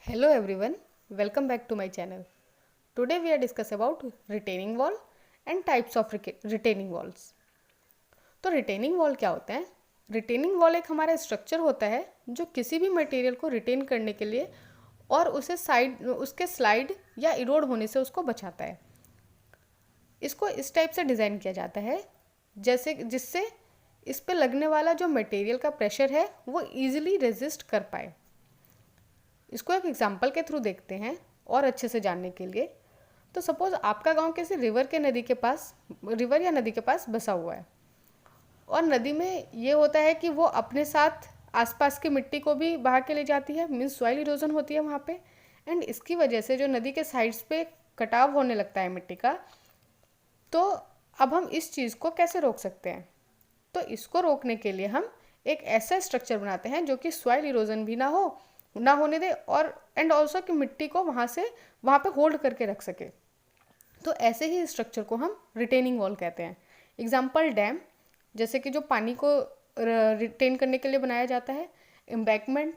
Hello everyone, welcome back to my channel. Today we are discuss about retaining wall and types of retaining walls. तो retaining wall क्या होता है? Retaining wall एक हमारा structure होता है जो किसी भी मटेरियल को रिटेन करने के लिए और उसके स्लाइड या इरोड होने से उसको बचाता है। इसको इस टाइप से डिज़ाइन किया जाता है जिससे इस पे लगने वाला जो मटेरियल का प्रेशर है वो ईजिली रेजिस्ट कर पाए। इसको एक एग्जाम्पल के थ्रू देखते हैं और अच्छे से जानने के लिए। तो सपोज आपका गांव किसी रिवर या नदी के पास बसा हुआ है और नदी में ये होता है कि वो अपने साथ आसपास की मिट्टी को भी बहा के ले जाती है, मीन्स सॉइल इरोजन होती है वहाँ पे। एंड इसकी वजह से जो नदी के साइड्स पे कटाव होने लगता है मिट्टी का, तो अब हम इस चीज़ को कैसे रोक सकते हैं? तो इसको रोकने के लिए हम एक ऐसा स्ट्रक्चर बनाते हैं जो कि सॉइल इरोजन भी ना होने दे और एंड ऑल्सो कि मिट्टी को वहाँ पे होल्ड करके रख सके। तो ऐसे ही स्ट्रक्चर को हम रिटेनिंग वॉल कहते हैं। एग्जाम्पल डैम, जैसे कि जो पानी को रिटेन करने के लिए बनाया जाता है। एम्बैंकमेंट,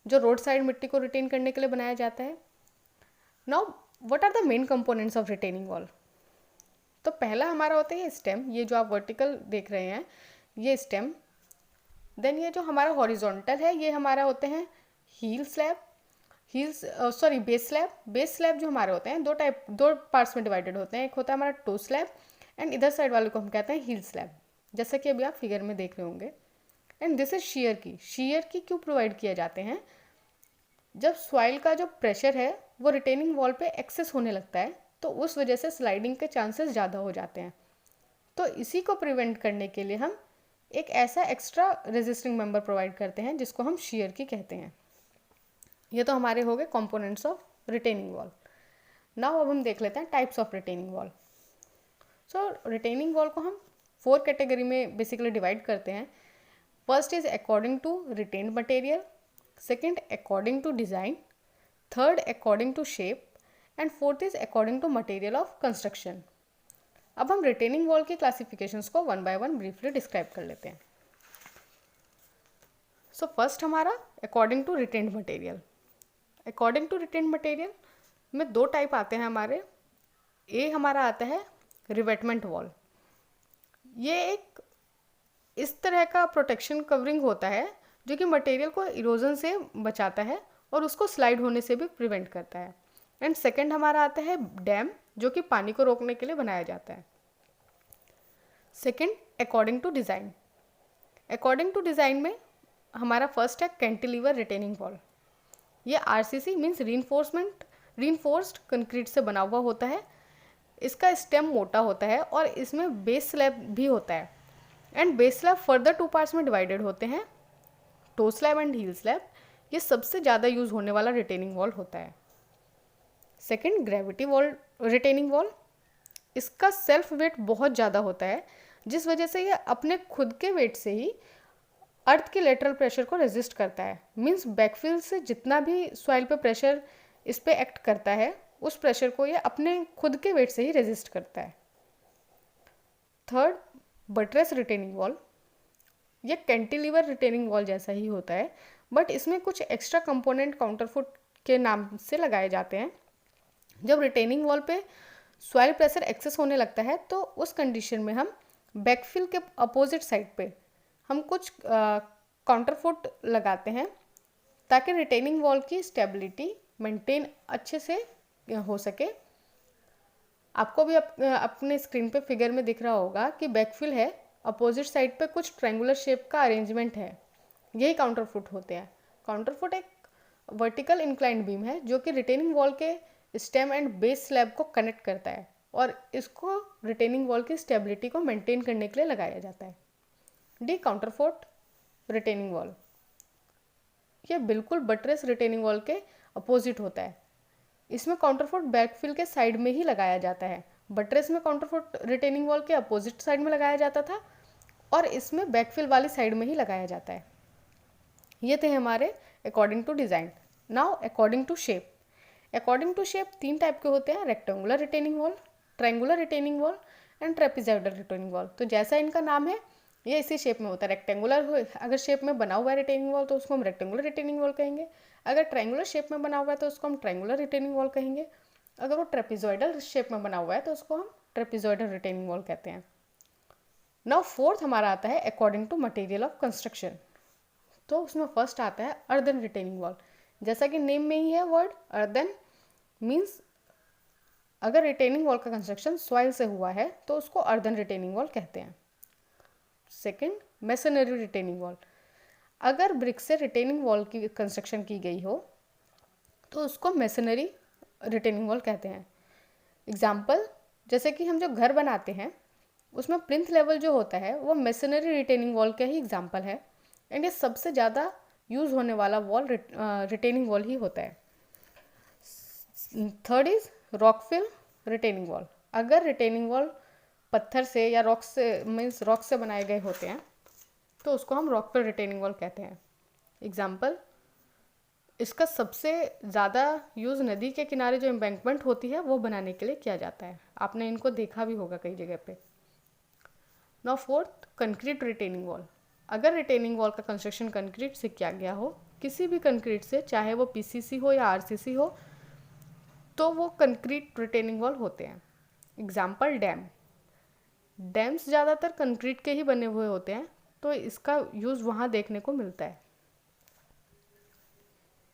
जो रोड साइड मिट्टी को रिटेन करने के लिए बनाया जाता है। Now what are the main components of retaining wall? तो पहला हमारा होता है ये स्टेम, ये जो आप वर्टिकल देख रहे हैं ये स्टेम। देन ये जो हमारा हॉरिजॉन्टल है ये हमारा होते हैं बेस स्लैब जो हमारे होते हैं दो पार्ट्स में डिवाइडेड होते हैं। एक होता है हमारा टो स्लैब एंड इधर साइड वाले को हम कहते हैं हील स्लैब, जैसा कि अभी आप फिगर में देख रहे होंगे। एंड दिस इज शीयर की क्यों प्रोवाइड किए जाते हैं? जब सॉइल का जो प्रेशर है वो रिटेनिंग वॉल पे एक्सेस होने लगता है तो उस वजह से स्लाइडिंग के चांसेस ज़्यादा हो जाते हैं। तो इसी को प्रिवेंट करने के लिए हम एक ऐसा एक्स्ट्रा रेजिस्टिंग मेंबर प्रोवाइड करते हैं जिसको हम शीयर की कहते हैं। ये तो हमारे हो गए components of retaining wall. Now अब हम देख लेते हैं types of retaining wall. So retaining wall को हम 4 कैटेगरी में बेसिकली डिवाइड करते हैं। First is according to retained material, second according to design, third according to shape and fourth is according to material of construction. अब हम retaining wall की classifications को 1 bye 1 briefly describe कर लेते हैं। सो फर्स्ट हमारा according to retained material. According to retained material में 2 type आते हैं हमारे। ए हमारा आता है रिवेटमेंट वॉल। ये एक इस तरह का प्रोटेक्शन कवरिंग होता है जो कि मटेरियल को इरोजन से बचाता है और उसको स्लाइड होने से भी प्रिवेंट करता है। एंड सेकेंड हमारा आता है डैम, जो कि पानी को रोकने के लिए बनाया जाता है। Second according to design. According to design में हमारा फर्स्ट है कैंटिलीवर रिटेनिंग वॉल। ये आरसीसी मीन्स रीइंफोर्स्ड कंक्रीट से बना हुआ होता है। इसका स्टेम मोटा होता है और इसमें बेस स्लैब भी होता है। And base slab further 2 parts में डिवाइडेड होते हैं, toe slab and heel slab. ये सबसे ज़्यादा यूज होने वाला रिटेनिंग वॉल होता है। Second gravity wall retaining wall. इसका सेल्फ वेट बहुत ज़्यादा होता है जिस वजह से ये अपने खुद के वेट से ही अर्थ के लेटरल प्रेशर को रेजिस्ट करता है। मीन्स बैकफिल से जितना भी सॉइल पे प्रेशर इस पे एक्ट करता है उस प्रेशर को ये अपने खुद के वेट से ही रेजिस्ट करता है। Third buttress retaining wall. ये कैंटिलीवर रिटेनिंग वॉल जैसा ही होता है बट इसमें कुछ एक्स्ट्रा कंपोनेंट काउंटरफुट के नाम से लगाए जाते हैं। जब रिटेनिंग वॉल पे सॉइल प्रेशर एक्सेस होने लगता है तो उस कंडीशन में हम बैकफिल के अपोजिट साइड पे हम कुछ काउंटरफुट लगाते हैं ताकि रिटेनिंग वॉल की स्टेबिलिटी मेंटेन अच्छे से हो सके। आपको भी अपने स्क्रीन पे फिगर में दिख रहा होगा कि बैकफिल है, अपोजिट साइड पे कुछ ट्रायंगुलर शेप का अरेंजमेंट है, यही काउंटरफुट होते हैं। काउंटरफुट एक वर्टिकल इंक्लाइंड बीम है जो कि रिटेनिंग वॉल के स्टेम एंड बेस स्लैब को कनेक्ट करता है और इसको रिटेनिंग वॉल की स्टेबिलिटी को मेंटेन करने के लिए लगाया जाता है। D counterfort retaining wall. ये बिल्कुल बटरेस रिटेनिंग वॉल के अपोजिट होता है। इसमें काउंटरफोर्ट बैकफिल के साइड में ही लगाया जाता है। बटरेस में काउंटरफोर्ट रिटेनिंग वॉल के अपोजिट साइड में लगाया जाता था और इसमें बैकफिल वाली साइड में ही लगाया जाता है। ये थे हमारे according to design. Now according to shape. According to shape 3 type के होते हैं, rectangular retaining wall, triangular retaining wall and trapezoidal retaining wall. तो जैसा इनका नाम है ये इसी शेप में होता है। रेक्टेंगुलर अगर शेप में बना हुआ है रिटेनिंग वॉल तो उसको हम रेक्टेंगुलर रिटेनिंग वॉल कहेंगे। अगर ट्रायंगुलर शेप में बना हुआ है तो उसको हम ट्रायंगुलर रिटेनिंग वॉल कहेंगे। अगर वो ट्रेपेजॉइडल शेप में बना हुआ है तो उसको हम ट्रेपेजॉइडल रिटेनिंग वॉल कहते हैं। नाउ फोर्थ हमारा आता है according to material of construction. तो उसमें फर्स्ट आता है अर्दन रिटेनिंग वॉल। जैसा कि नेम में ही है वर्ड अर्दन मीन्स अगर रिटेनिंग वॉल का कंस्ट्रक्शन सॉइल से हुआ है तो उसको अर्दन रिटेनिंग वॉल कहते हैं। Second masonry retaining wall. अगर ब्रिक से रिटेनिंग वॉल की कंस्ट्रक्शन की गई हो तो उसको मेसनरी रिटेनिंग वॉल कहते हैं। एग्जाम्पल, जैसे कि हम जो घर बनाते हैं उसमें प्लिंथ लेवल जो होता है वो मेसनरी रिटेनिंग वॉल का ही एग्जाम्पल है, एंड ये सबसे ज़्यादा यूज़ होने वाला वॉल रिटेनिंग वॉल ही होता है। Third is rockfill retaining wall. अगर रिटेनिंग वॉल पत्थर से या रॉक से मीन्स रॉक से बनाए गए होते हैं तो उसको हम रॉकफिल रिटेनिंग वॉल कहते हैं। एग्जाम्पल, इसका सबसे ज़्यादा यूज़ नदी के किनारे जो एम्बैंकमेंट होती है वो बनाने के लिए किया जाता है। आपने इनको देखा भी होगा कई जगह पे। Now fourth concrete retaining wall. अगर रिटेनिंग वॉल का कंस्ट्रक्शन कंक्रीट से किया गया हो, किसी भी कंक्रीट से, चाहे वो पीसीसी हो या आरसीसी हो, तो वो कंक्रीट रिटेनिंग वॉल होते हैं। Example dam. डैम्स ज़्यादातर कंक्रीट के ही बने हुए होते हैं तो इसका यूज़ वहाँ देखने को मिलता है।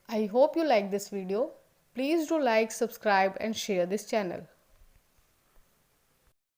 I hope you like this video. Please do like, subscribe and share this channel.